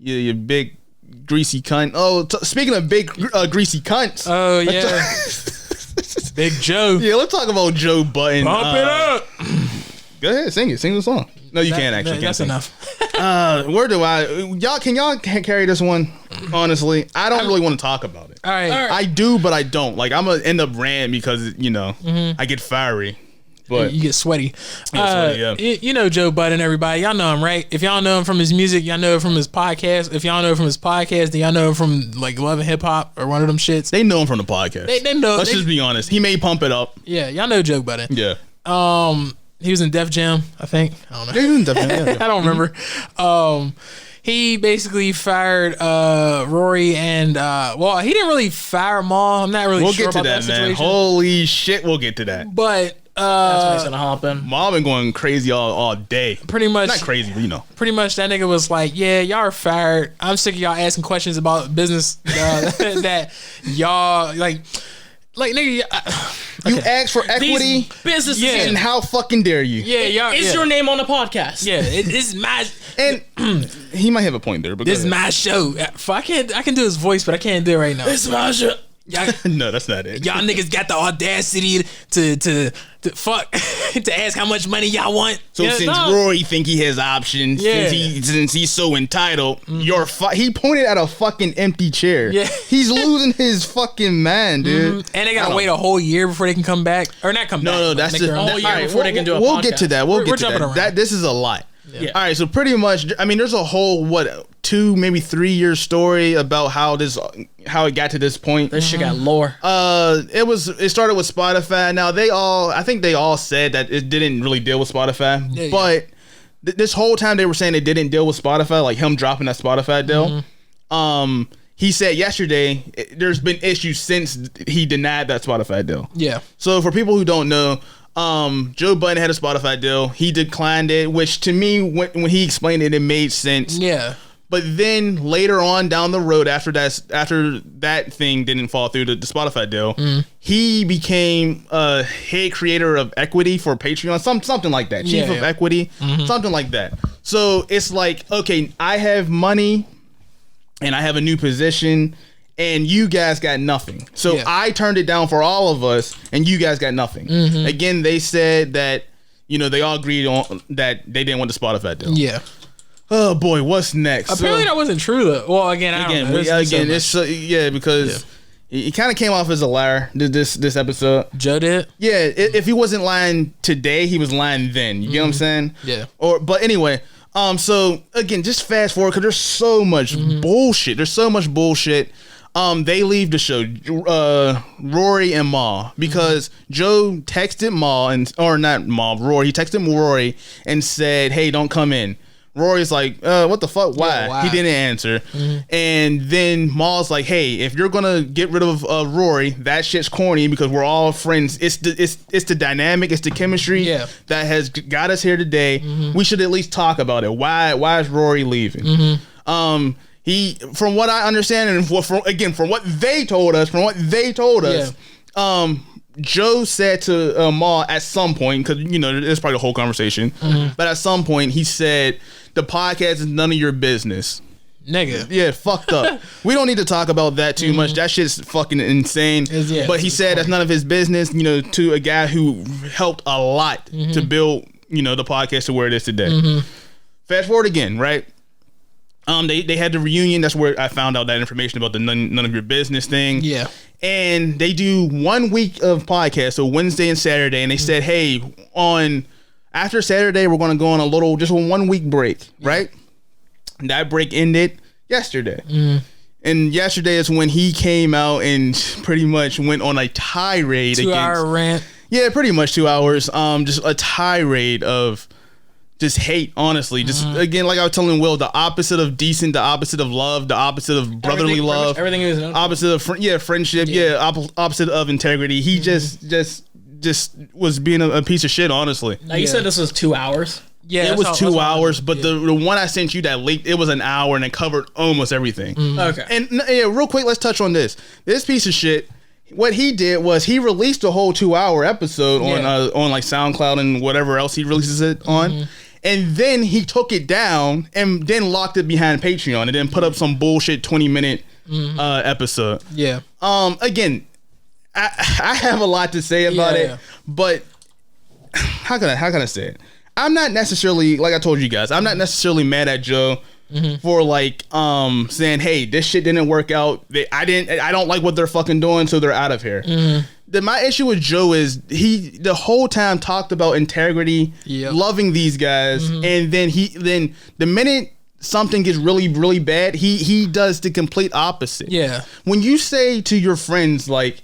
You big greasy cunt. Oh, speaking of big greasy cunts. Oh yeah. Big Joe. Yeah, let's talk about Joe Budden. Bump it up. Go ahead, sing it. Sing the song. No, you can't actually. That's enough. Where do can y'all carry this one? Honestly, I don't really want to talk about it. All right. I do, but I don't. Like, I'm gonna end up ranting because I get fiery. But you get sweaty. Yeah. You know Joe Budden, everybody. Y'all know him, right? If y'all know him from his music, y'all know him from his podcast. If y'all know him from his podcast, then y'all know him from like Love and Hip Hop or one of them shits. They know him from the podcast. They know. Let's just be honest. He may Pump It Up. Yeah, y'all know Joe Budden. Yeah. He was in Def Jam, I think. I don't know. He was in Def Jam. Yeah. I don't remember. He basically fired Rory and he didn't really fire Maul. I'm not really sure about that situation. Man. Holy shit, we'll get to that. But that's when he's gonna hop in. Maul been going crazy all day. Pretty much. Not crazy, but Pretty much that nigga was like, yeah, y'all are fired. I'm sick of y'all asking questions about business that y'all like nigga. You ask for equity. These businesses, and how fucking dare you? Yeah, y'all. Is your name on the podcast? Yeah, it's my. And he might have a point there, but this is my show. I can do his voice, but I can't do it right now. It's my show. No, that's not it. Y'all niggas got the audacity to fuck to ask how much money y'all want. So since Rory think he has options, since he's so entitled, he pointed at a fucking empty chair. Yeah, he's losing his fucking mind, dude. And they gotta wait a whole year before they can come back, or not come back. No, that's the whole year before they can do a podcast. We'll get to that. We'll get to that. That this is a lot. Yeah. All right, so pretty much, I mean, there's a whole 2, maybe 3 year story about how it got to this point. This shit got lore. It started with Spotify. Now I think they all said that it didn't really deal with Spotify, but this whole time they were saying it didn't deal with Spotify, like him dropping that Spotify deal. He said yesterday there's been issues since he denied that Spotify deal. Yeah. So for people who don't know, Joe Budden had a Spotify deal. He declined it, which to me, when he explained it, it made sense. Yeah. But then later on down the road, after that thing didn't fall through, the Spotify deal, he became a head creator of equity for Patreon, something like that, chief of equity, something like that. So it's like, okay, I have money and I have a new position, and you guys got nothing. So I turned it down for all of us, and you guys got nothing. Again, they said that, they all agreed on that they didn't want the Spotify deal. Yeah. Oh boy, what's next? Apparently that wasn't true though. Well, because he kind of came off as a liar this episode. Joe did? Yeah, if he wasn't lying today, he was lying then. You get what I'm saying? Yeah. But anyway, so again, just fast forward because there's so much bullshit. There's so much bullshit. They leave the show, Rory and Maul, because Joe texted Rory. He texted Rory and said, "Hey, don't come in." Rory's like, what the fuck? Why? Yeah, wow. He didn't answer. And then Maul's like, hey, if you're gonna get rid of Rory, that shit's corny because we're all friends. It's the dynamic, it's the chemistry that has got us here today. We should at least talk about it. Why is Rory leaving? He, from what I understand, and from what they told us, Joe said to Maul at some point, because it's probably the whole conversation, but at some point he said the podcast is none of your business. Nigga. Yeah, fucked up. We don't need to talk about that too much. That shit's fucking insane. But he said that's none of his business, to a guy who helped a lot to build, the podcast to where it is today. Fast forward again, right? They had the reunion. That's where I found out that information about the none of your business thing. Yeah. And they do 1 week of podcast, so Wednesday and Saturday, and they said, hey, after Saturday, we're going to go on just a 1 week break, right? And that break ended yesterday. And yesterday is when he came out and pretty much went on a tirade. 2-hour rant. Yeah, pretty much 2 hours. Just a tirade of just hate, honestly. Just again, like I was telling Will, the opposite of decent, the opposite of love, the opposite of brotherly love, everything is opposite of friendship, opposite of integrity. He just was being a piece of shit, honestly. Now you said this was 2 hours. Yeah, it was 2 hours, but the one I sent you that leaked, it was an hour and it covered almost everything. Okay. And real quick, let's touch on this. This piece of shit. What he did was he released a whole 2 hour episode on like SoundCloud and whatever else he releases it on. And then he took it down and then locked it behind Patreon and then put up some bullshit 20-minute episode. Yeah. Again, I have a lot to say about it, but how can I say it? I'm not necessarily, like I told you guys, I'm not necessarily mad at Joe for like saying, hey, this shit didn't work out. I don't like what they're fucking doing, so they're out of here. My issue with Joe is he the whole time talked about integrity, loving these guys, and then the minute something gets really, really bad, he does the complete opposite. Yeah. When you say to your friends, like,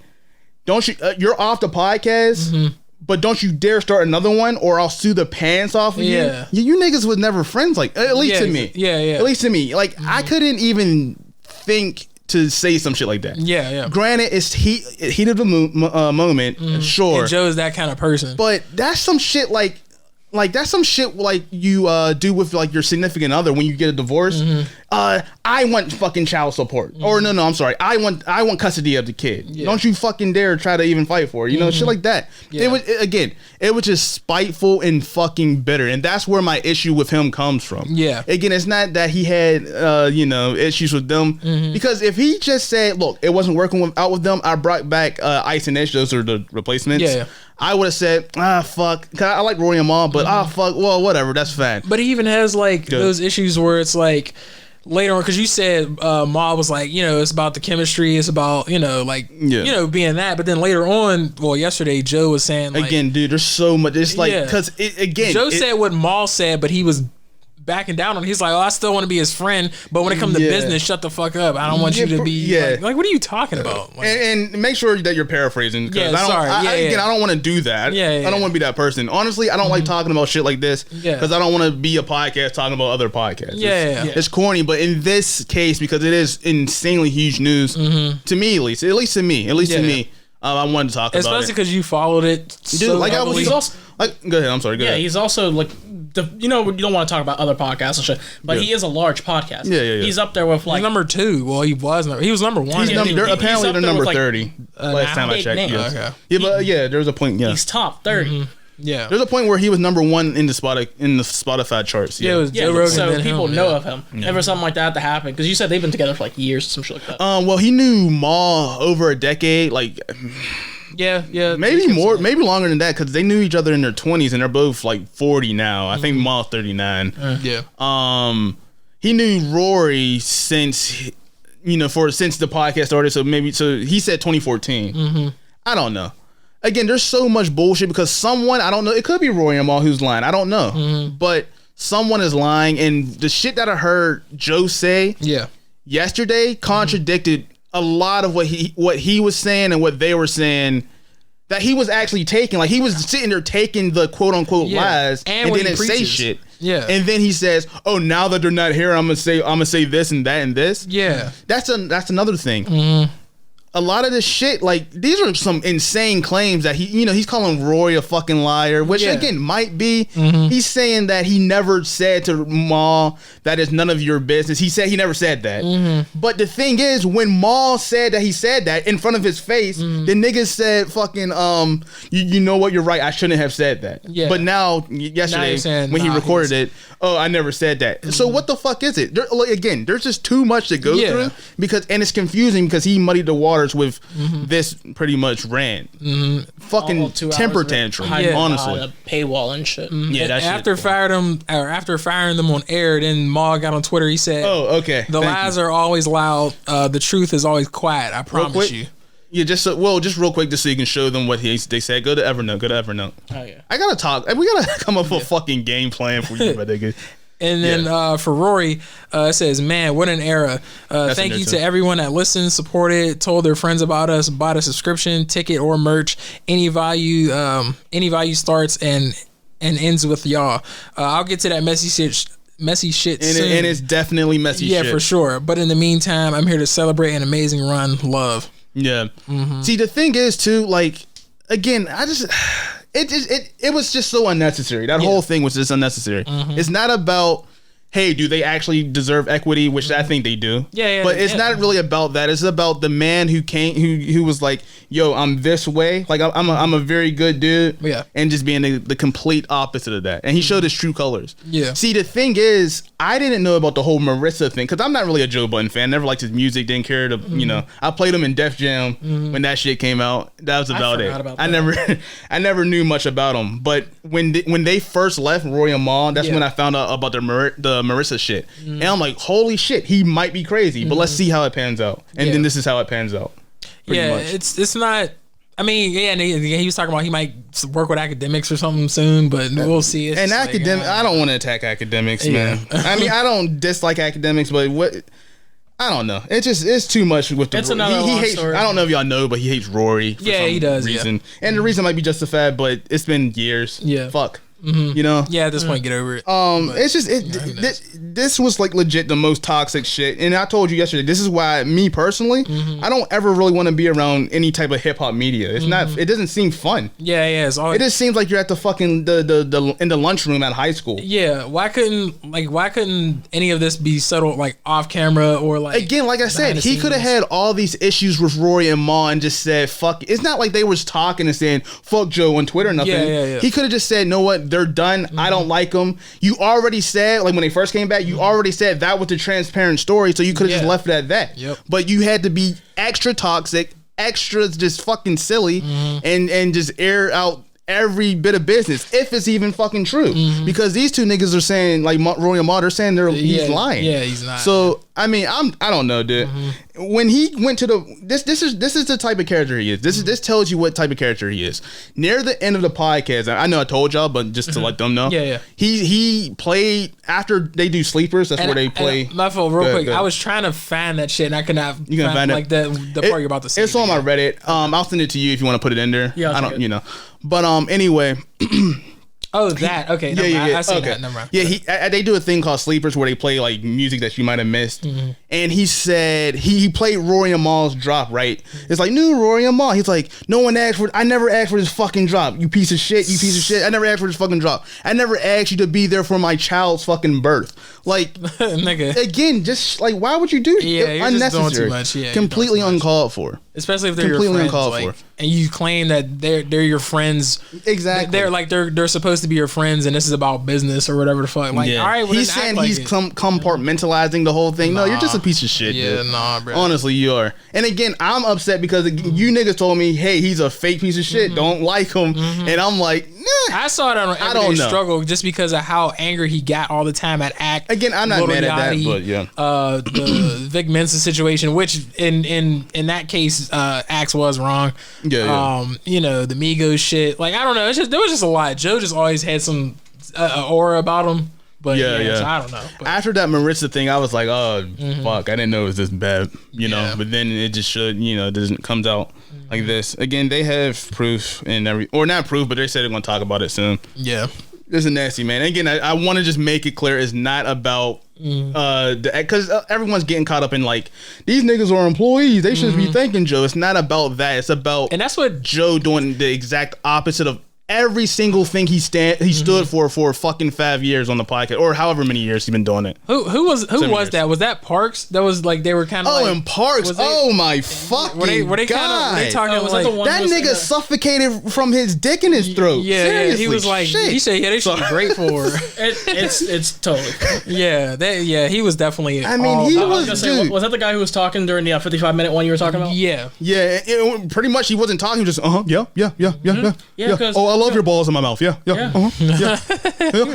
don't you, you're off the podcast, but don't you dare start another one or I'll sue the pants off of you. You niggas was never friends, like, at least to me. At least to me. Like, I couldn't even think to say some shit like that. Granted, it's heat of the moment, sure. And Joe is that kind of person. But that's some shit like that's some shit like you do with like your significant other when you get a divorce. I want fucking child support, or no, I'm sorry, I want custody of the kid. Don't you fucking dare try to even fight for it, you know, shit like that. It was just spiteful and fucking bitter, and that's where my issue with him comes from. Again, it's not that he had issues with them, because if he just said, look, it wasn't working out with them, I brought back Ice and Edge, those are the replacements. I would have said, fuck, 'cause I like Rory and Maul, but fuck, well, whatever, that's fine. But he even has like those issues where it's like later on, because you said Maul was like, you know, it's about the chemistry, it's about, you know, like, you know, being that. But then later on, well, yesterday, Joe was saying, like, again, dude, there's so much. It's like, because Joe said what Maul said, but he was backing down on. He's like, oh, I still want to be his friend, but when it comes to business, shut the fuck up. I don't want you to be like, what are you talking about? Like, and make sure that you're paraphrasing, because I don't want to do that. I don't want to be that person. Honestly, I don't like talking about shit like this, because I don't want to be a podcast talking about other podcasts. It's corny, but in this case, because it is insanely huge news to me, at least to me, I wanted to talk about it, especially because you followed it. Dude, like I was, he's also, like, go ahead. I'm sorry. Go ahead. He's also like, you know, you don't want to talk about other podcasts and shit, but he is a large podcast. He's up there with like he's number 2. Well, he was number 1. Apparently, they're number 30. Last time I checked. But there's a point. He's top 30. There's a point where he was number 1 in the Spotify charts. It was Joe Rogan, so people know of him. Ever something like that to happen, because you said they've been together for like years, some shit like that. Well, he knew Maul over a decade, like. Maybe more, maybe longer than that, because they knew each other in their 20s and they're both like 40 now. I think Maul's 39. He knew Rory since the podcast started. So he said 2014. I don't know. Again, there's so much bullshit because someone, I don't know, it could be Rory and Maul who's lying. I don't know, but someone is lying, and the shit that I heard Joe say yesterday contradicted a lot of what he was saying and what they were saying that he was actually taking. Like, he was sitting there taking the quote unquote lies and didn't say shit. And then he says, "Oh, now that they're not here, I'm gonna say this and that and this." That's another thing. A lot of this shit, like, these are some insane claims that he's calling Rory a fucking liar, which again might be. He's saying that he never said to Maul that it's none of your business. He said he never said that. But the thing is, when Maul said that he said that in front of his face, the niggas said fucking you know what, you're right, I shouldn't have said that. But now yesterday when he recorded it, oh, I never said that. So what the fuck is it? Again, there's just too much to go through, and it's confusing because he muddied the waters with this pretty much rant. Fucking temper tantrum, honestly. A paywall and shit. After firing them on air, then Maul got on Twitter. He said, "Oh, okay. The lies are always loud. The truth is always quiet. I promise you." Yeah, just real quick, just so you can show them what they said. Go to Evernote. Oh yeah. I gotta talk. We gotta come up with a fucking game plan for you, my nigga. And then for Rory, it says, "Man, what an era! Thank you to everyone that listened, supported, told their friends about us, bought a subscription, ticket, or merch. Any value starts and ends with y'all. I'll get to that messy shit soon. And it's definitely messy shit. Yeah, for sure. But in the meantime, I'm here to celebrate an amazing run. Love." Yeah. See, the thing is too, like, again, it was just so unnecessary. That whole thing was just unnecessary. It's not about hey, do they actually deserve equity? Which I think they do. Yeah. But it's not really about that. It's about the man who was like, yo, I'm this way. Like I'm a very good dude. Yeah. And just being the complete opposite of that. And he showed his true colors. Yeah. See, the thing is, I didn't know about the whole Marissa thing because I'm not really a Joe Budden fan. Never liked his music. Didn't care to, I played him in Def Jam when that shit came out. That was about it. I never knew much about him. But when they first left Rory and Mal, that's when I found out about the Marissa shit. And I'm like, holy shit, he might be crazy, but let's see how it pans out. And then this is how it pans out. Much. It's not. I mean, and he was talking about he might work with academics or something soon, but we'll see. It's and academic, I don't want to attack academics, man. I mean, I don't dislike academics, but I don't know. It's too much with the. It's another he hates. story. I don't know if y'all know, but he hates Rory. For some he does. Reason. And the reason might be justified, but it's been years. Yeah. Fuck. You know. Yeah, at this point, get over it. It's just this was like legit the most toxic shit. And I told you yesterday, this is why me personally, I don't ever really want to be around any type of hip hop media. It's not. It doesn't seem fun. Yeah. It just seems like you're at the fucking the in the lunchroom at high school. Yeah. Why couldn't any of this be settled like off camera or like again? Like I said, he could have had all these issues with Rory and Ma and just said fuck. It's not like they was talking and saying fuck Joe on Twitter or nothing. Yeah. He could have just said, know what? They're done. I don't like them. You already said, like when they first came back, you already said that was the transparent story, so you could have just left it at that. Yep. But you had to be extra toxic, extra just fucking silly, and just air out every bit of business, if it's even fucking true. Because these two niggas are saying, like Rory and Ma, they're saying he's lying. Yeah, he's not. So I mean, I don't know, dude. When he went to this is the type of character he is. This tells you what type of character he is. Near the end of the podcast, I know I told y'all, but just to let them know. Yeah. He played after they do sleepers. That's where they play. My fault, real quick. I was trying to find that shit and I could not. You can find like the part you're about to say. It's on my Reddit. I'll send it to you if you want to put it in there. Yeah, I don't, But anyway. Oh, that okay. I see that. Never mind. Yeah, they do a thing called sleepers where they play like music that you might have missed. And he said he played Rory and Mal's drop. Right? It's like new Rory and Mal. He's like, no one asked for. I never asked for this fucking drop. You piece of shit. You piece of shit. I never asked for this fucking drop. I never asked you to be there for my child's fucking birth. Like, nigga. Again, just like why would you do? Yeah, unnecessary. Just doing too much. Yeah, completely uncalled for. Especially if they're completely your friends, uncalled for. And you claim that they're your friends. Exactly. They're supposed to be your friends, and this is about business or whatever the fuck. Like, all right, well, he's saying he's compartmentalizing the whole thing. No, you're just a piece of shit. Yeah, dude. nah, bro. Honestly, you are. And again, I'm upset because you niggas told me, hey, he's a fake piece of shit. Don't like him. And I'm like, nah. I saw it on Everyday Struggle just because of how angry he got all the time at Act. Again, I'm not mad at that, but yeah. The Vic Mensa situation, which in that case, Axe was wrong. Yeah. The Migos shit. Like, I don't know. There was just a lot. Joe just always had some aura about him. But yeah. So I don't know. But after that Marissa thing, I was like, oh, fuck. I didn't know it was this bad, know. But then it just it comes out like this. Again, they have proof or not proof, but they said they're going to talk about it soon. Yeah. This is nasty, man. Again, I want to just make it clear it's not about because everyone's getting caught up in like these niggas are employees. They should be thanking Joe. It's not about that. It's about and that's what Joe doing the exact opposite of every single thing he stood for fucking 5 years on the podcast or however many years he's been doing it. Who was that? Was that Parks? That was like they were kind of and Parks. Oh my fucking were they God. They talking was like that, the one that nigga suffocated from his dick in his throat. Yeah, seriously, he was like shit. He said they should be grateful for. It's totally he was definitely. I mean, he was. Was that the guy who was talking during the 55-minute one you were talking about? Yeah. Pretty much, he wasn't talking. He was just yeah. Oh, I love your balls in my mouth. Yeah.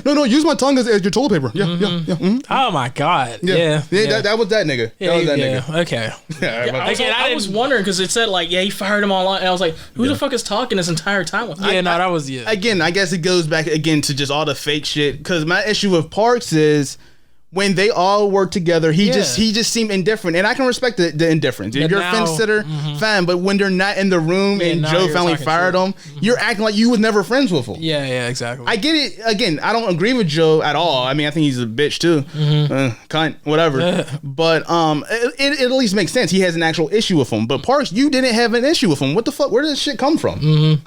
No, use my tongue as your toilet paper. Yeah. Oh my God. Yeah. That was that nigga. That was that nigga. Okay. I was wondering because it said like he fired him online, and I was like, who the fuck is talking this entire time with him? That was Again, I guess it goes back again to just all the fake shit. Because my issue with Parks is when they all work together, he just seemed indifferent, and I can respect the indifference. If you're a fence sitter, fine. But when they're not in the room and Joe finally fired him, you're acting like you was never friends with him. Yeah, exactly. I get it. Again, I don't agree with Joe at all. I mean, I think he's a bitch too. Cunt, whatever. But it at least makes sense. He has an actual issue with him. But Parks, you didn't have an issue with him. What the fuck? Where did this shit come from?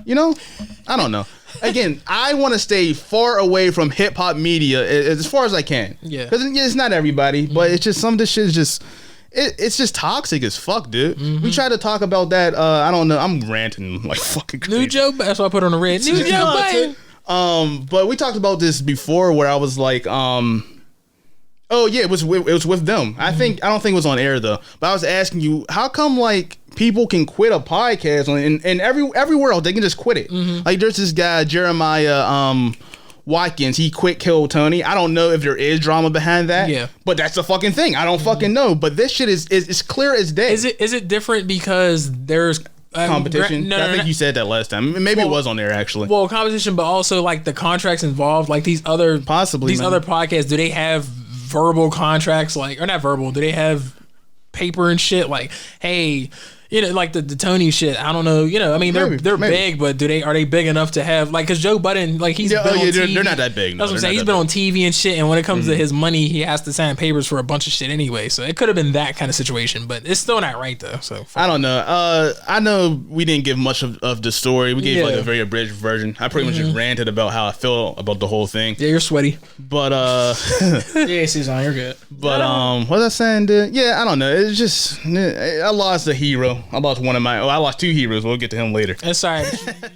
I don't know. again, I want to stay far away from hip hop media as far as I can. Yeah, because it's not everybody, but it's just some of this shit is just. It's just toxic as fuck, dude. We tried to talk about that. I don't know. I'm ranting like fucking crazy. New Joe. That's why I put on the red. New Joe Budden. But we talked about this before, where I was like, oh yeah, it was with them. I don't think it was on air though. But I was asking you, how come like people can quit a podcast and everywhere else they can just quit it? Like there's this guy Jeremiah Watkins, he quit Kill Tony. I don't know if there is drama behind that. Yeah, but that's the fucking thing. I don't fucking know. But this shit is clear as day. Is it different because there's competition? I think you said that last time. Maybe it was on there actually. Well, competition, but also like the contracts involved. Like these other other podcasts, do they have verbal contracts? Like, or not verbal? Do they have paper and shit? Like, hey. You know, like the Tony shit. I don't know. You know, I mean, they're big, but are they big enough to have like? Because Joe Budden, like he's been on TV. They're not that big. No, that's what I'm saying. He's been on TV and shit, and when it comes to his money, he has to sign papers for a bunch of shit anyway. So it could have been that kind of situation, but it's still not right though. So I don't know. I know we didn't give much of the story. We gave like a very abridged version. I pretty much just ranted about how I feel about the whole thing. Yeah, you're sweaty. But yeah, Susan, you're good. But what was I saying, dude? Yeah, I don't know. It's just I lost a hero. I lost one of my. I lost two heroes. We'll get to him later. Sorry.